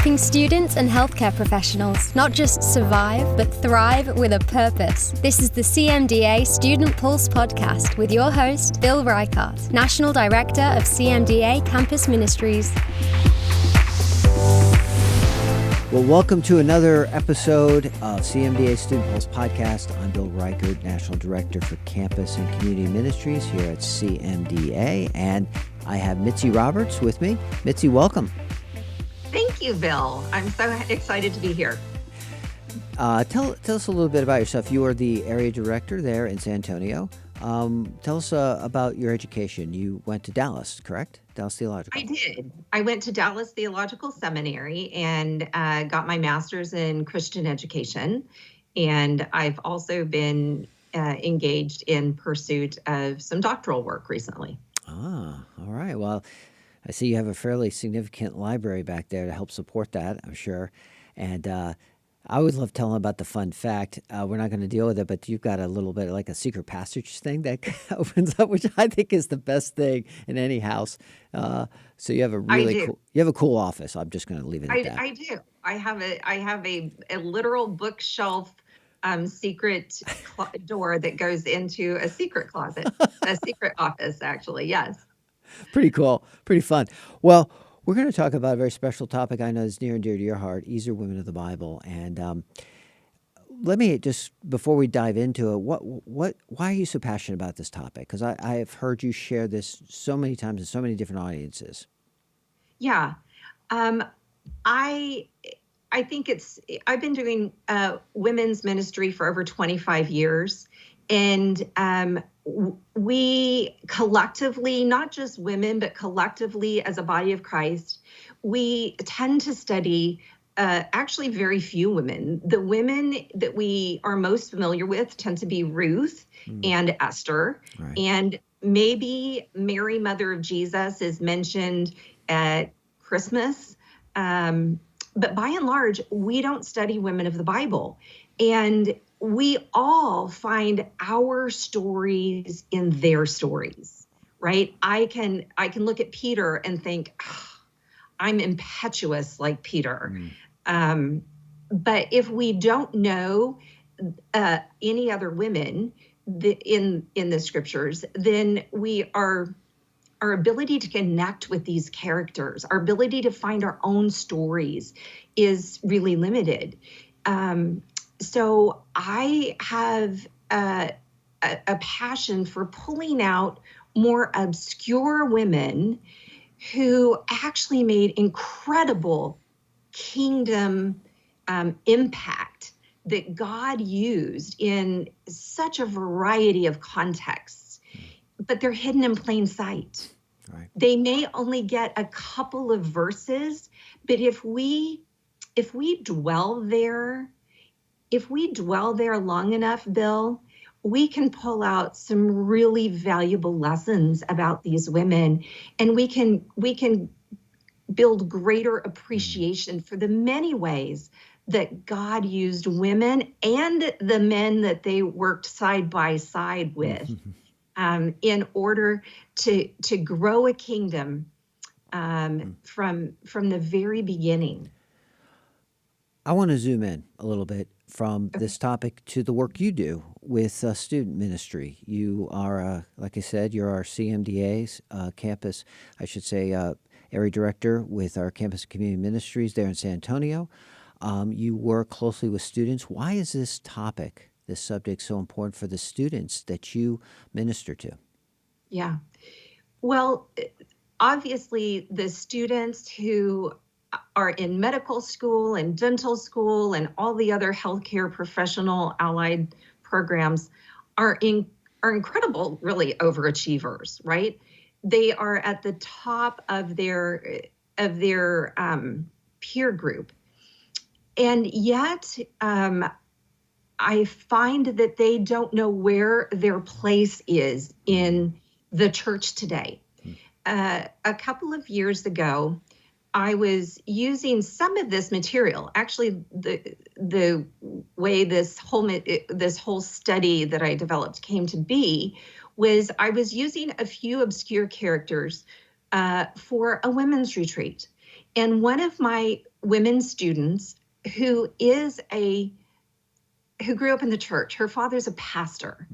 helping students and healthcare professionals not just survive, but thrive with a purpose. This is the CMDA Student Pulse podcast with your host, Bill Reichart, National Director of CMDA Campus Ministries. Well, welcome to another episode of CMDA Student Pulse podcast. I'm Bill Reichart, National Director for Campus and Community Ministries here at CMDA, and I have Mitzi Roberts with me. Mitzi, welcome. Thank you, Bill. I'm so excited to be here. Tell us a little bit about yourself. You are the area director there in San Antonio. Tell us about your education. You went to Dallas, correct? Dallas Theological. I did. I went to Dallas Theological Seminary and got my master's in Christian education. And I've also been engaged in pursuit of some doctoral work recently. Ah, all right. Well, I see you have a fairly significant library back there to help support that, I'm sure. And I always love telling about the fun fact. We're not going to deal with it, but you've got a little bit like a secret passage thing that opens up, which I think is the best thing in any house. So you have a cool office. I'm just going to leave it at that. I do. I have a literal bookshelf secret door that goes into a secret closet, a secret office, actually. Yes. Pretty cool. Pretty fun. Well, we're going to talk about a very special topic I know is near and dear to your heart, Ezers Women of the Bible. And let me just, before we dive into it, why are you so passionate about this topic? Because I have heard you share this so many times in so many different audiences. Yeah. I think I've been doing women's ministry for over 25 years. And we collectively, not just women, but collectively as a body of Christ, we tend to study actually very few women. The women that we are most familiar with tend to be Ruth and Esther. Right. And maybe Mary, Mother of Jesus, is mentioned at Christmas. But by and large, we don't study women of the Bible. And we all find our stories in their stories, right? I can look at Peter and think, I'm impetuous like Peter. But if we don't know any other women in the scriptures, then our ability to connect with these characters, our ability to find our own stories is really limited. So I have a passion for pulling out more obscure women who actually made incredible kingdom impact that God used in such a variety of contexts, but they're hidden in plain sight. Right. They may only get a couple of verses, but if we dwell there, long enough, Bill, we can pull out some really valuable lessons about these women, and we can build greater appreciation for the many ways that God used women and the men that they worked side by side with in order to grow a kingdom from the very beginning. I want to zoom in a little bit from this topic to the work you do with student ministry. You are, like I said, you're our CMDA's campus, area director with our campus community ministries there in San Antonio. You work closely with students. Why is this subject so important for the students that you minister to? Yeah. Well, obviously the students who are in medical school and dental school and all the other healthcare professional allied programs are incredible, really overachievers, right? They are at the top of their peer group. And yet, I find that they don't know where their place is in the church today. A couple of years ago, I was using some of this material. Actually, the way this whole study that I developed came to be was I was using a few obscure characters for a women's retreat. And one of my women students who grew up in the church, her father's a pastor,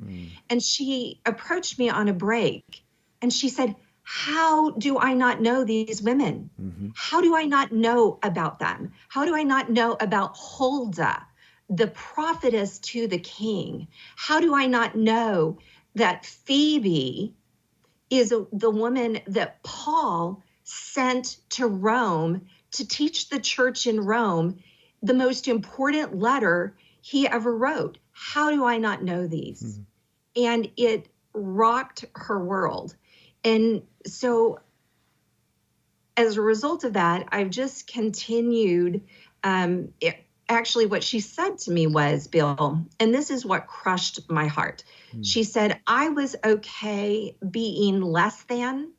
and she approached me on a break and she said, how do I not know these women? How do I not know about them? How do I not know about Huldah, the prophetess to the king? How do I not know that Phoebe is the woman that Paul sent to Rome to teach the church in Rome the most important letter he ever wrote? How do I not know these? And it rocked her world. And so as a result of that, I've just continued. Actually, what she said to me was, Bill, and this is what crushed my heart. She said, I was okay being less than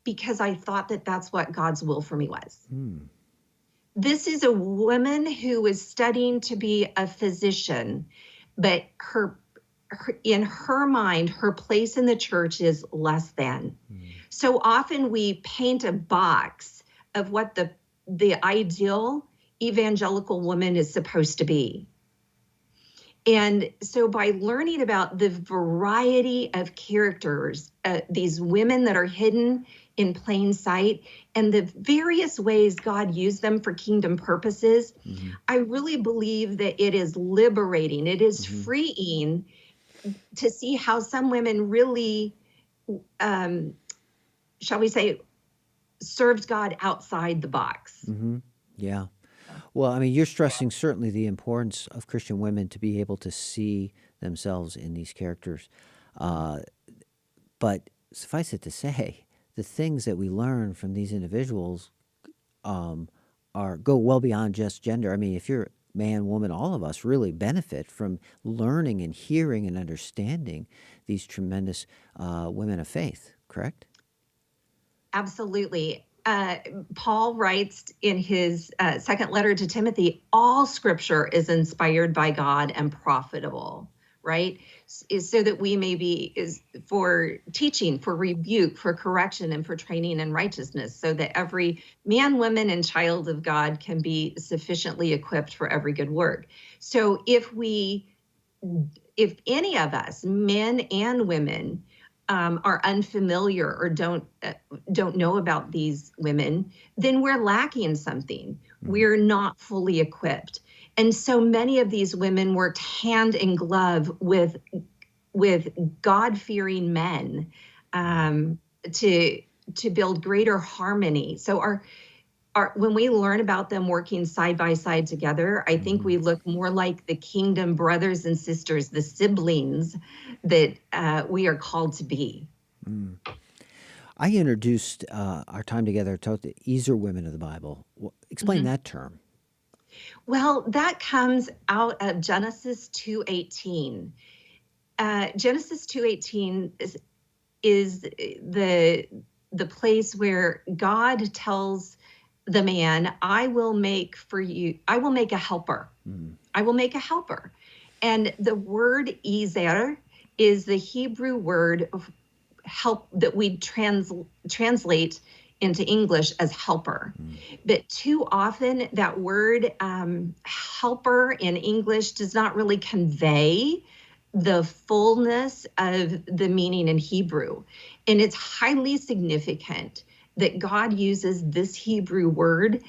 because I thought that that's what God's will for me was. This is a woman who was studying to be a physician, but in her mind, her place in the church is less than. So often we paint a box of what the ideal evangelical woman is supposed to be. And so by learning about the variety of characters, these women that are hidden in plain sight, and the various ways God used them for kingdom purposes, I really believe that it is liberating. It is freeing to see how some women really, shall we say, served God outside the box. Yeah. Well, I mean, you're stressing certainly the importance of Christian women to be able to see themselves in these characters. But suffice it to say, the things that we learn from these individuals go well beyond just gender. I mean, if you're man, woman, all of us really benefit from learning and hearing and understanding these tremendous women of faith, correct? Absolutely. Paul writes in his second letter to Timothy, all scripture is inspired by God and profitable, right? Is so that we may be for teaching, for rebuke, for correction, and for training in righteousness, so that every man, woman, and child of God can be sufficiently equipped for every good work. So if any of us, men and women, are unfamiliar or don't know about these women, then we're lacking something. We're not fully equipped. And so many of these women worked hand in glove with God-fearing men to build greater harmony. So when we learn about them working side by side together, I think we look more like the kingdom brothers and sisters, the siblings that we are called to be. I introduced our time together to the Ezer women of the Bible. Explain that term. Well, that comes out of Genesis 2:18. Genesis 2:18 is the place where God tells the man, I will make a helper. I will make a helper. And the word Ezer is the Hebrew word of help that we translate into English as helper. But too often that word helper in English does not really convey the fullness of the meaning in Hebrew. And it's highly significant that God uses this Hebrew word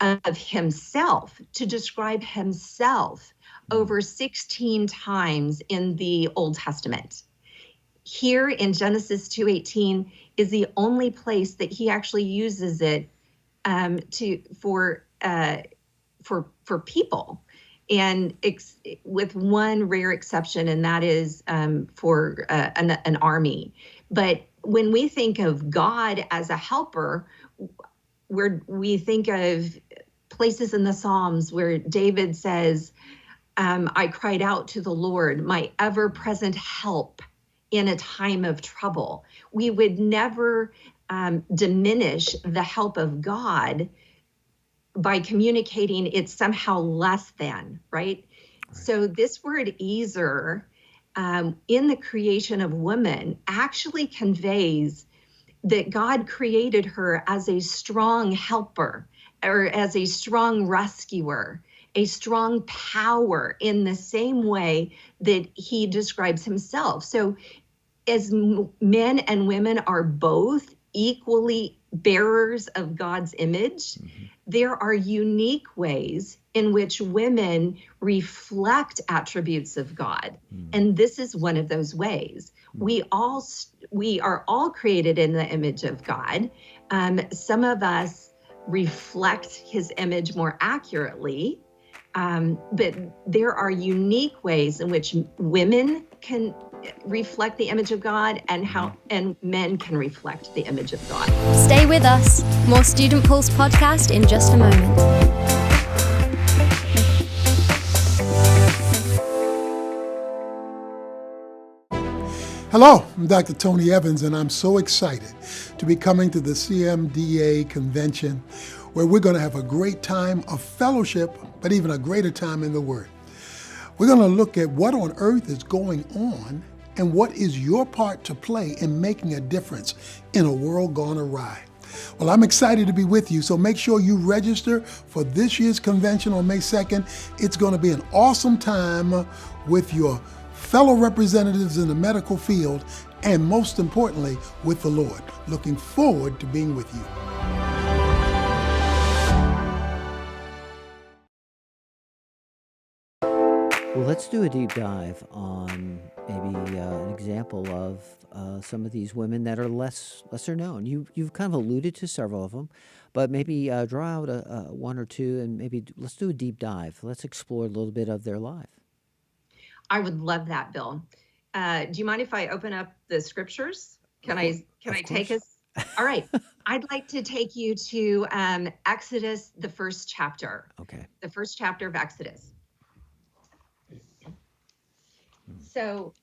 of himself to describe himself over 16 times in the Old Testament. Here in Genesis 2:18 is the only place that he actually uses it for people, and with one rare exception, and that is for an army. But when we think of God as a helper, we think of places in the Psalms where David says, I cried out to the Lord, my ever-present help in a time of trouble. We would never diminish the help of God by communicating it's somehow less than, right? So this word Ezer in the creation of woman actually conveys that God created her as a strong helper, or as a strong rescuer, a strong power in the same way that he describes himself. So as men and women are both equally bearers of God's image, there are unique ways in which women reflect attributes of God. And this is one of those ways. We are all created in the image of God. Some of us reflect his image more accurately, but there are unique ways in which women can reflect the image of God and men can reflect the image of God. Stay with us. More Student Pulse podcast in just a moment. Hello, I'm Dr. Tony Evans, and I'm so excited to be coming to the CMDA convention, where we're going to have a great time of fellowship, but even a greater time in the Word. We're going to look at what on earth is going on and what is your part to play in making a difference in a world gone awry. Well, I'm excited to be with you, so make sure you register for this year's convention on May 2nd. It's going to be an awesome time with your fellow representatives in the medical field, and most importantly, with the Lord. Looking forward to being with you. Well, let's do a deep dive on maybe an example of some of these women that are lesser known. You've kind of alluded to several of them, but maybe draw out one or two, and maybe let's do a deep dive. Let's explore a little bit of their life. I would love that, Bill. Do you mind if I open up the scriptures? Can I take us? All right. I'd like to take you to Exodus, the first chapter. Okay. The first chapter of Exodus. So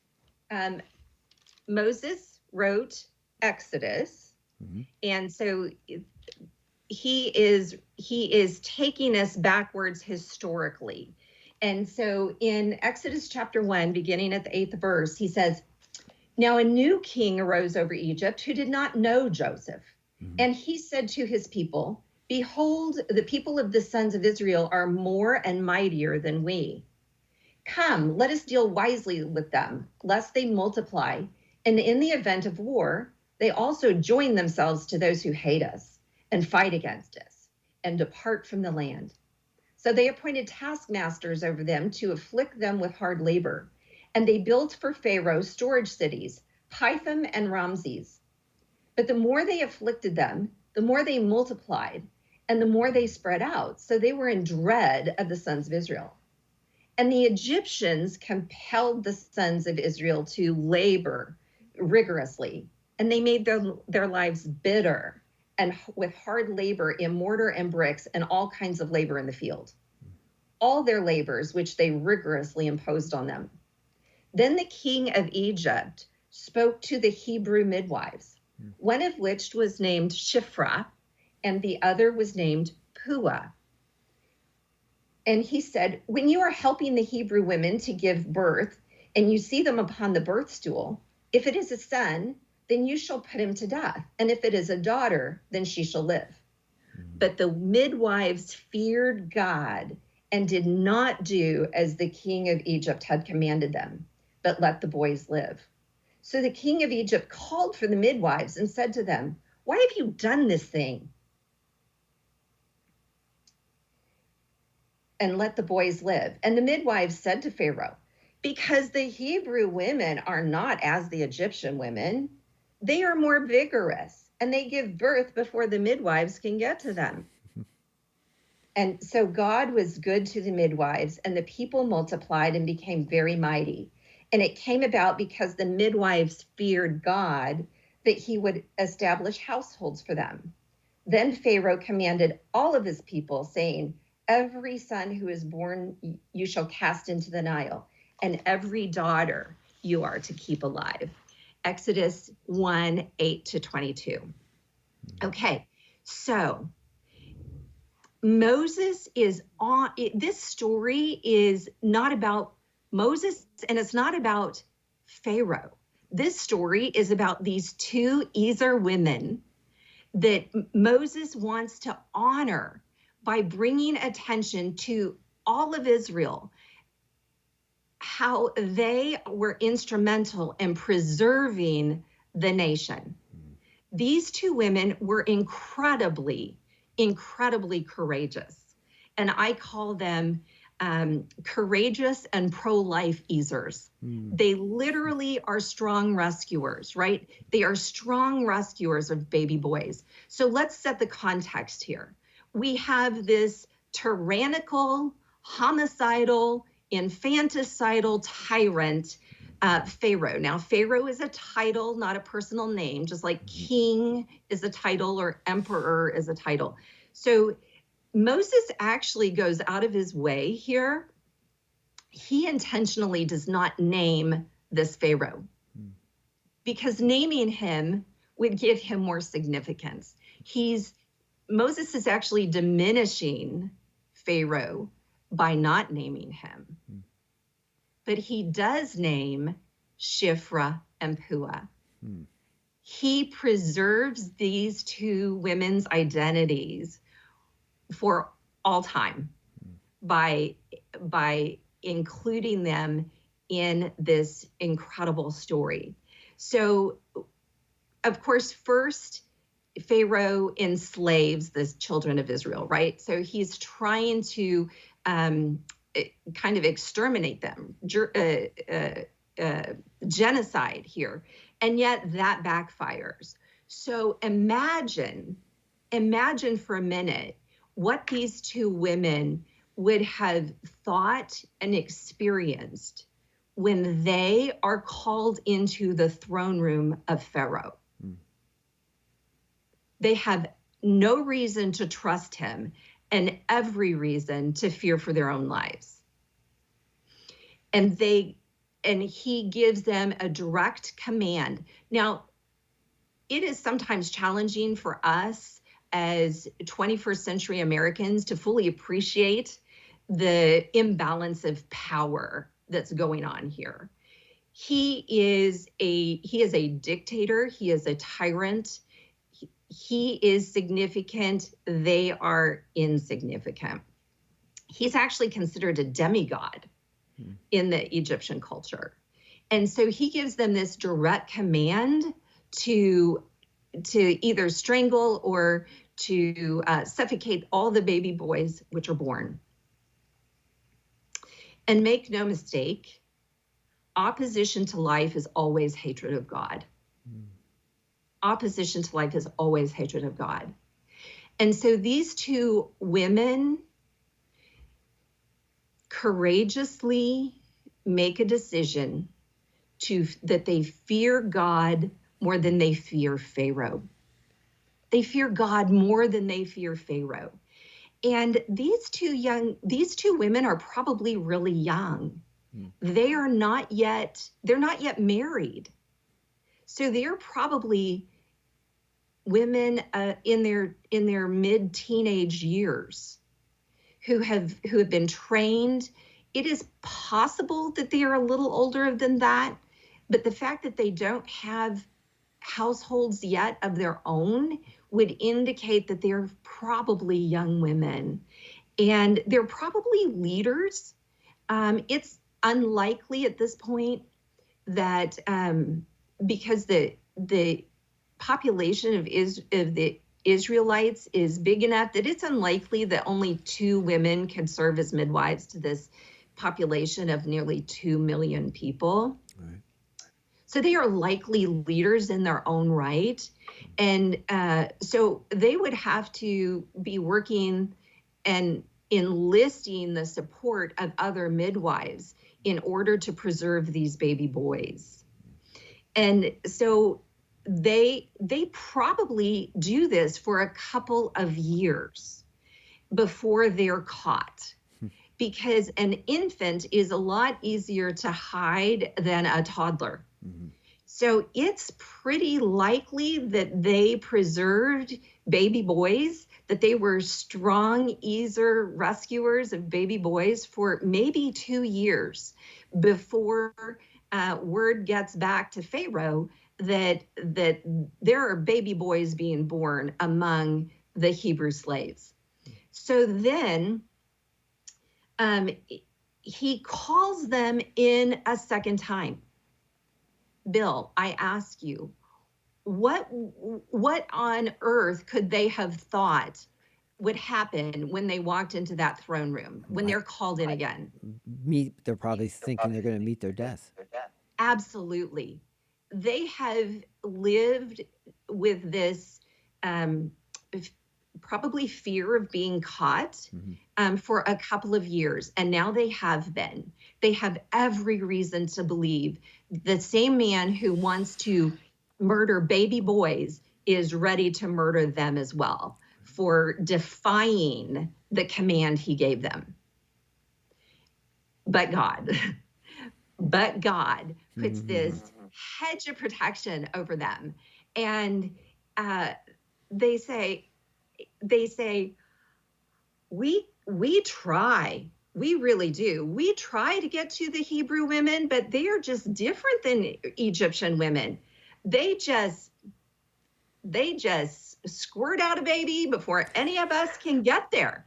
Moses wrote Exodus, and so he is taking us backwards historically. And so in Exodus chapter 1, beginning at the 8th verse, he says, "Now a new king arose over Egypt who did not know Joseph. And he said to his people, 'Behold, the people of the sons of Israel are more and mightier than we. Come, let us deal wisely with them, lest they multiply. And in the event of war, they also join themselves to those who hate us and fight against us and depart from the land.' So they appointed taskmasters over them to afflict them with hard labor. And they built for Pharaoh storage cities, Pithom and Ramses. But the more they afflicted them, the more they multiplied, and the more they spread out. So they were in dread of the sons of Israel. And the Egyptians compelled the sons of Israel to labor rigorously, and they made their lives bitter, and with hard labor in mortar and bricks and all kinds of labor in the field. All their labors, which they rigorously imposed on them. Then the king of Egypt spoke to the Hebrew midwives, one of which was named Shiphrah, and the other was named Puah. And he said, 'When you are helping the Hebrew women to give birth, and you see them upon the birth stool, if it is a son, then you shall put him to death. And if it is a daughter, then she shall live.' But the midwives feared God and did not do as the king of Egypt had commanded them, but let the boys live. So the king of Egypt called for the midwives and said to them, 'Why have you done this thing? And let the boys live.' And the midwives said to Pharaoh, 'Because the Hebrew women are not as the Egyptian women. They are more vigorous, and they give birth before the midwives can get to them.' And so God was good to the midwives, and the people multiplied and became very mighty. And it came about because the midwives feared God that he would establish households for them. Then Pharaoh commanded all of his people, saying, 'Every son who is born you shall cast into the Nile, and every daughter you are to keep alive.'" Exodus 1, 8-22. Okay, so Moses is on, this story is not about Moses, and it's not about Pharaoh. This story is about these two Ezers women that Moses wants to honor by bringing attention to all of Israel, how they were instrumental in preserving the nation. These two women were incredibly courageous. And I call them courageous and pro-life Ezers. They literally are strong rescuers, right? They are strong rescuers of baby boys. So let's set the context here. We have this tyrannical, homicidal, infanticidal tyrant, Pharaoh. Now, Pharaoh is a title, not a personal name, just like king is a title or emperor is a title. So Moses actually goes out of his way here. He intentionally does not name this Pharaoh because naming him would give him more significance. Moses is actually diminishing Pharaoh by not naming him. But he does name Shiphrah and Puah. He preserves these two women's identities for all time by including them in this incredible story. So, of course, first, Pharaoh enslaves the children of Israel, right? So he's trying to kind of exterminate them, genocide here, and yet that backfires. So imagine for a minute what these two women would have thought and experienced when they are called into the throne room of Pharaoh. They have no reason to trust him and every reason to fear for their own lives. And he gives them a direct command. Now, it is sometimes challenging for us as 21st century Americans to fully appreciate the imbalance of power that's going on here. He is a dictator. He is a tyrant. He is significant. They are insignificant. He's actually considered a demigod in the Egyptian culture. And so he gives them this direct command to either strangle or to suffocate all the baby boys which are born. And make no mistake, opposition to life is always hatred of God. Opposition to life is always hatred of God. And so these two women courageously make a decision that they fear God more than they fear Pharaoh. They fear God more than they fear Pharaoh. And these two women are probably really young. They're not yet married. So they're probably women in their mid-teenage years who have been trained. It is possible that they are a little older than that, but the fact that they don't have households yet of their own would indicate that they're probably young women, and they're probably leaders. It's unlikely at this point that because the population of the Israelites is big enough that it's unlikely that only two women could serve as midwives to this population of nearly 2 million people. Right. So they are likely leaders in their own right. And so they would have to be working and enlisting the support of other midwives in order to preserve these baby boys. And so they probably do this for a couple of years before they're caught, because an infant is a lot easier to hide than a toddler. So it's pretty likely that they preserved baby boys, that they were strong Ezer rescuers of baby boys for maybe 2 years before word gets back to Pharaoh that there are baby boys being born among the Hebrew slaves. So then he calls them in a second time. Bill, I ask you, what on earth could they have thought would happen when they walked into that throne room, when they're called in again? They're probably thinking they're going to meet their death. Absolutely. They have lived with this probably fear of being caught for a couple of years. And now they have been. They have every reason to believe the same man who wants to murder baby boys is ready to murder them as well for defying the command he gave them. But God puts this hedge of protection over them. And they say, we try. We really do. We try to get to the Hebrew women, but they are just different than Egyptian women. They just squirt out a baby before any of us can get there.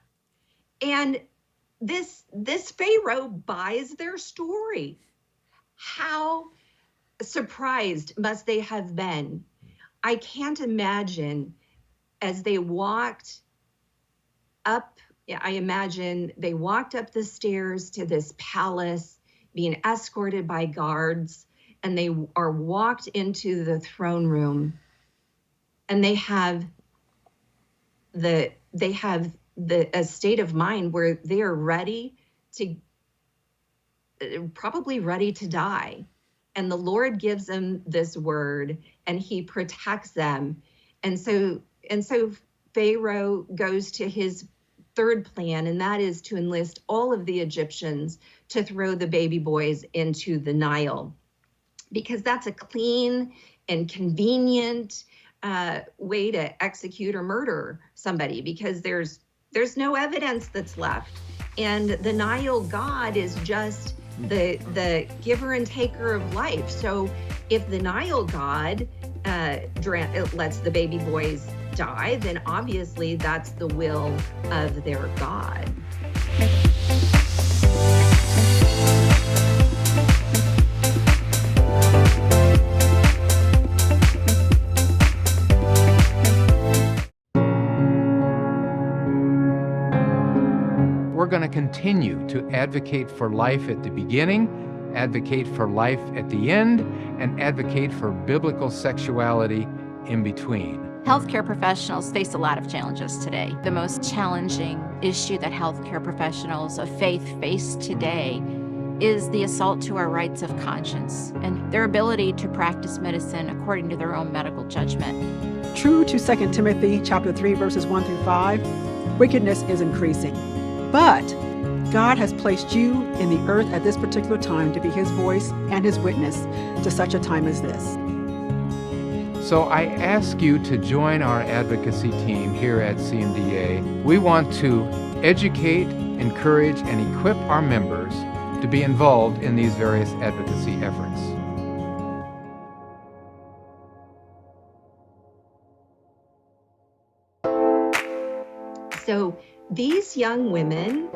And this Pharaoh buys their story. How surprised must they have been? I can't imagine as they walked up, I imagine they walked up the stairs to this palace, being escorted by guards, and they are walked into the throne room, and they have a state of mind where they are probably ready to die. And the Lord gives them this word, and he protects them. And so Pharaoh goes to his third plan, and that is to enlist all of the Egyptians to throw the baby boys into the Nile, because that's a clean and convenient way to execute or murder somebody, because there's no evidence that's left. And the Nile god is just the giver and taker of life. So if the Nile god lets the baby boys die, then obviously that's the will of their God. We're going to continue to advocate for life at the beginning, advocate for life at the end, and advocate for biblical sexuality in between. Healthcare professionals face a lot of challenges today. The most challenging issue that healthcare professionals of faith face today is the assault to our rights of conscience and their ability to practice medicine according to their own medical judgment. True to 2 Timothy chapter 3, verses 1 through 5, wickedness is increasing. But God has placed you in the earth at this particular time to be his voice and his witness to such a time as this. So I ask you to join our advocacy team here at CMDA. We want to educate, encourage, and equip our members to be involved in these various advocacy efforts. So these young women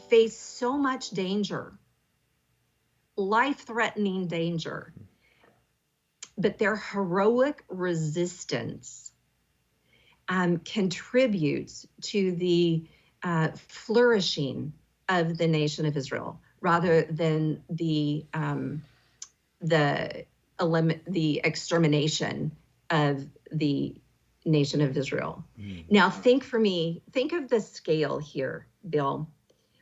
face so much danger, life-threatening danger, but their heroic resistance contributes to the flourishing of the nation of Israel, rather than the extermination of the nation of Israel. Now, think of the scale here, Bill.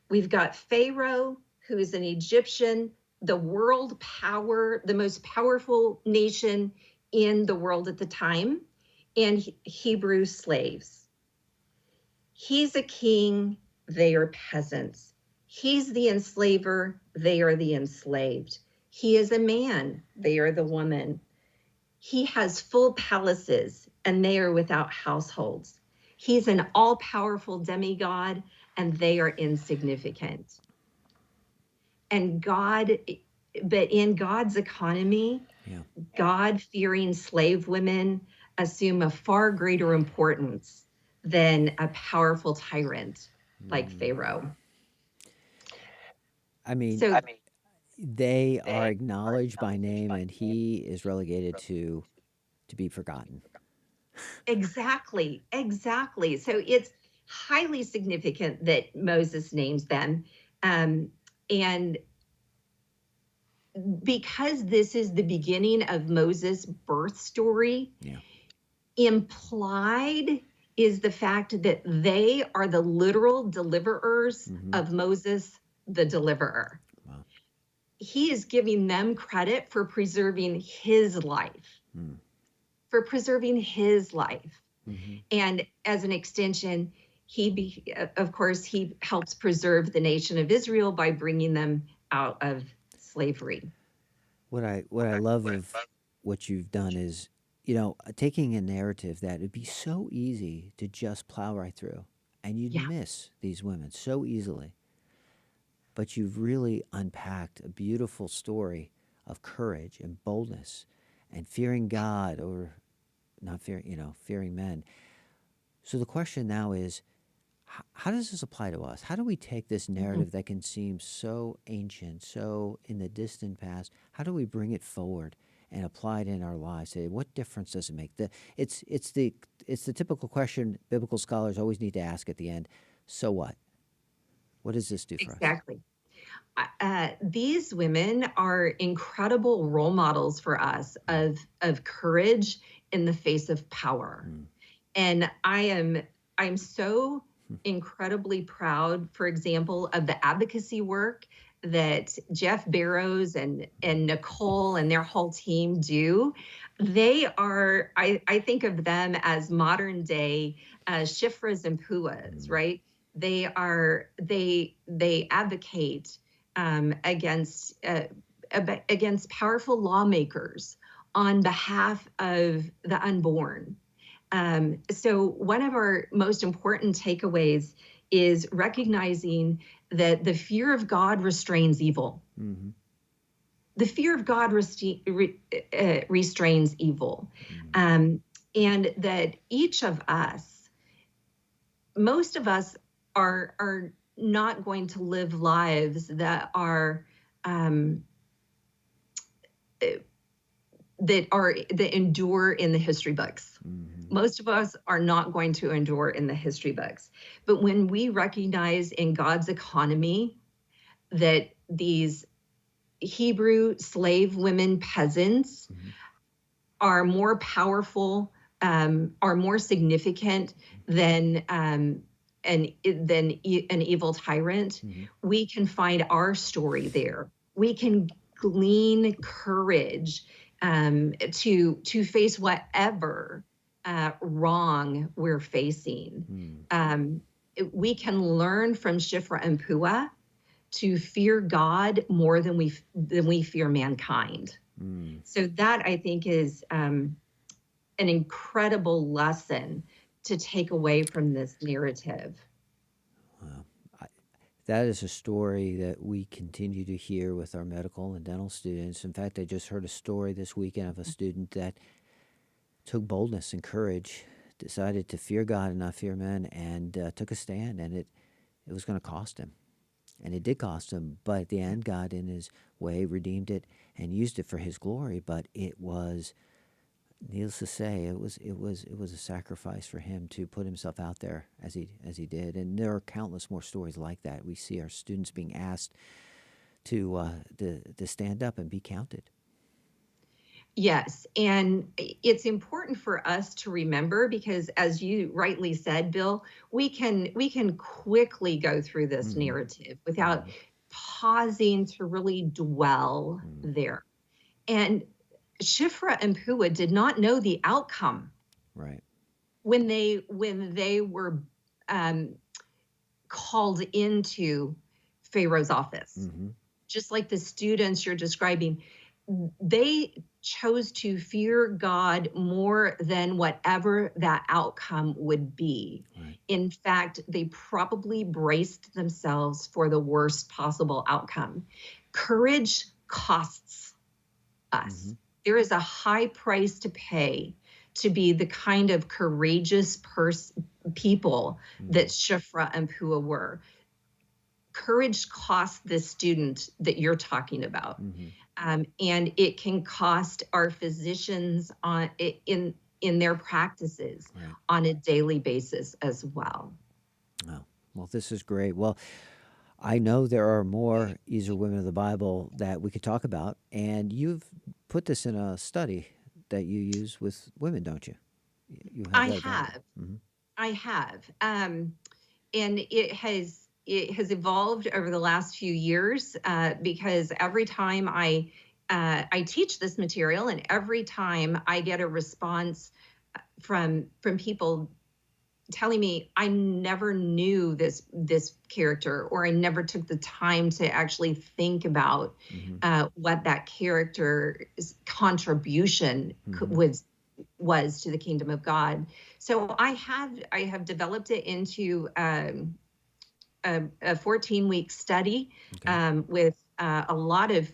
We've got Pharaoh, who is an Egyptian, the world power, the most powerful nation in the world at the time, and Hebrew slaves. He's a king, they are peasants. He's the enslaver, they are the enslaved. He is a man, they are the woman. He has full palaces, and they are without households. He's an all-powerful demigod, and they are insignificant. But in God's economy, God-fearing slave women assume a far greater importance than a powerful tyrant like Pharaoh. I mean, So they are acknowledged by name, and he is relegated to be forgotten. exactly. So it's highly significant that Moses names them. And because this is the beginning of Moses' birth story, Yeah. implied is the fact that they are the literal deliverers of Moses, the deliverer. Wow. He is giving them credit for preserving his life, And as an extension, of course, he helps preserve the nation of Israel by bringing them out of slavery. What I love of what you've done is, taking a narrative that it'd be so easy to just plow right through, and you'd Yeah. miss these women so easily. But you've really unpacked a beautiful story of courage and boldness and fearing God, or not fearing men. So the question now is, how does this apply to us? How do we take this narrative that can seem so ancient, so in the distant past? How do we bring it forward and apply it in our lives? Say, what difference does it make? It's the typical question biblical scholars always need to ask at the end. So what? What does this do for us? Exactly. These women are incredible role models for us of courage in the face of power. And I'm so incredibly proud, for example, of the advocacy work that Jeff Barrows and Nicole and their whole team do. They are, I think of them as modern day Shifras and Puas, right? They advocate against powerful lawmakers on behalf of the unborn. So one of our most important takeaways is recognizing that the fear of God restrains evil. The fear of God restrains evil. And that each of us, most of us are not going to live lives that endure in the history books. Most of us are not going to endure in the history books. But when we recognize in God's economy that these Hebrew slave women peasants are more powerful, are more significant than an evil tyrant, we can find our story there. We can glean courage to face whatever wrong we're facing. We can learn from Shifra and Pua to fear God more than we fear mankind. So that, I think, is an incredible lesson to take away from this narrative. Wow. That is a story that we continue to hear with our medical and dental students. In fact, I just heard a story this weekend of a student that took boldness and courage, decided to fear God and not fear men, and took a stand, and it was going to cost him. And it did cost him, but at the end, God, in his way, redeemed it and used it for his glory. But it was, needless to say, it was a sacrifice for him to put himself out there as he did. And there are countless more stories like that. We see our students being asked to stand up and be counted. Yes, and it's important for us to remember, because as you rightly said, Bill, we can quickly go through this narrative without pausing to really dwell there. And Shifra and Pua did not know the outcome. Right. When they were called into Pharaoh's office. Just like the students you're describing, they chose to fear God more than whatever that outcome would be. Right. In fact, they probably braced themselves for the worst possible outcome. Courage costs us. there is a high price to pay to be the kind of courageous people that Shiphrah and Puah were. Courage costs this student that you're talking about. And it can cost our physicians in their practices on a daily basis as well. Oh, well, this is great. Well, I know there are more Ezer women of the Bible that we could talk about, and you've put this in a study that you use with women, don't you? I have. And it has evolved over the last few years because every time I teach this material, and every time I get a response from people telling me I never knew this character, or I never took the time to actually think about what that character's contribution was to the kingdom of God. So I have developed it into a 14-week study with a lot of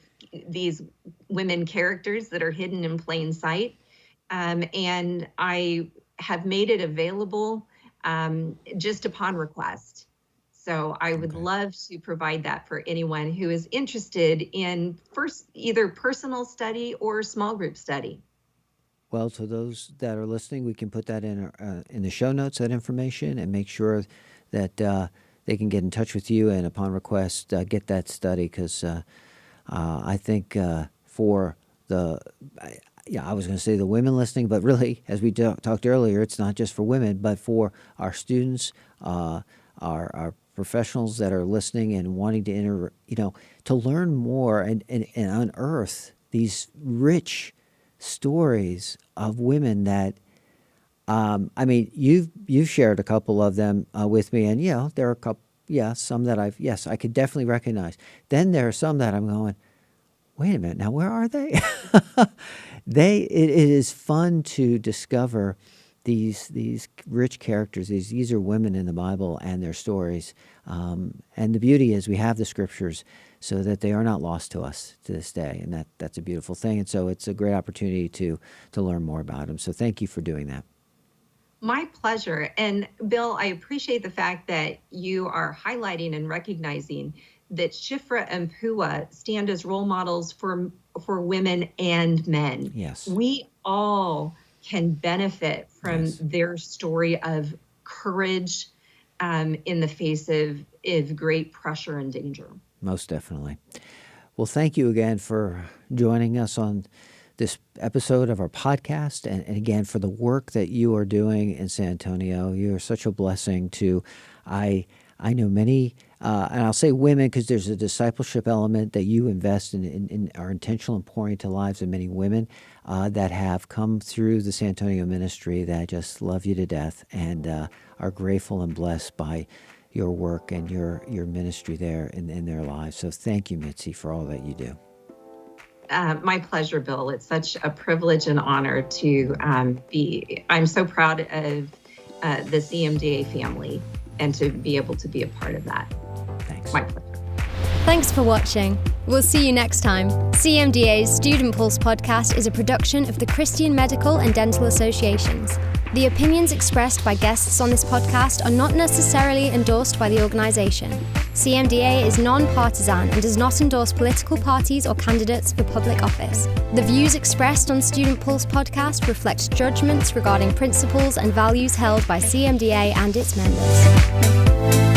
these women characters that are hidden in plain sight, and I have made it available just upon request. So I would love to provide that for anyone who is interested in either personal study or small group study. Well, to those that are listening, we can put that in the show notes, that information, and make sure that they can get in touch with you, and upon request, get that study, because I think for I was going to say the women listening, but really, as we talked earlier, it's not just for women, but for our students, our professionals that are listening and wanting to to learn more and unearth these rich stories of women that, I mean, you've shared a couple of them with me, and there are a couple, some that I could definitely recognize. Then there are some that I'm going, wait a minute, now where are they? It is fun to discover these rich characters. These are women in the Bible and their stories. And the beauty is we have the scriptures so that they are not lost to us to this day. And that's a beautiful thing. And so it's a great opportunity to learn more about them. So thank you for doing that. My pleasure. And Bill, I appreciate the fact that you are highlighting and recognizing that Shiphrah and Puah stand as role models for women and men. Yes. We all can benefit from their story of courage in the face of great pressure and danger. Most definitely. Well, thank you again for joining us on this episode of our podcast, and again for the work that you are doing in San Antonio. You are such a blessing to, I know many, and I'll say women because there's a discipleship element that you invest in are intentional in pouring into the lives of many women that have come through the San Antonio ministry that just love you to death and are grateful and blessed by your work and your ministry there in their lives. So thank you, Mitzi, for all that you do. My pleasure, Bill. It's such a privilege and honor to I'm so proud of the CMDA family and to be able to be a part of that. Thanks. My pleasure. Thanks for watching. We'll see you next time. CMDA's Student Pulse podcast is a production of the Christian Medical and Dental Associations. The opinions expressed by guests on this podcast are not necessarily endorsed by the organization. CMDA is non-partisan and does not endorse political parties or candidates for public office. The views expressed on Student Pulse podcast reflect judgments regarding principles and values held by CMDA and its members.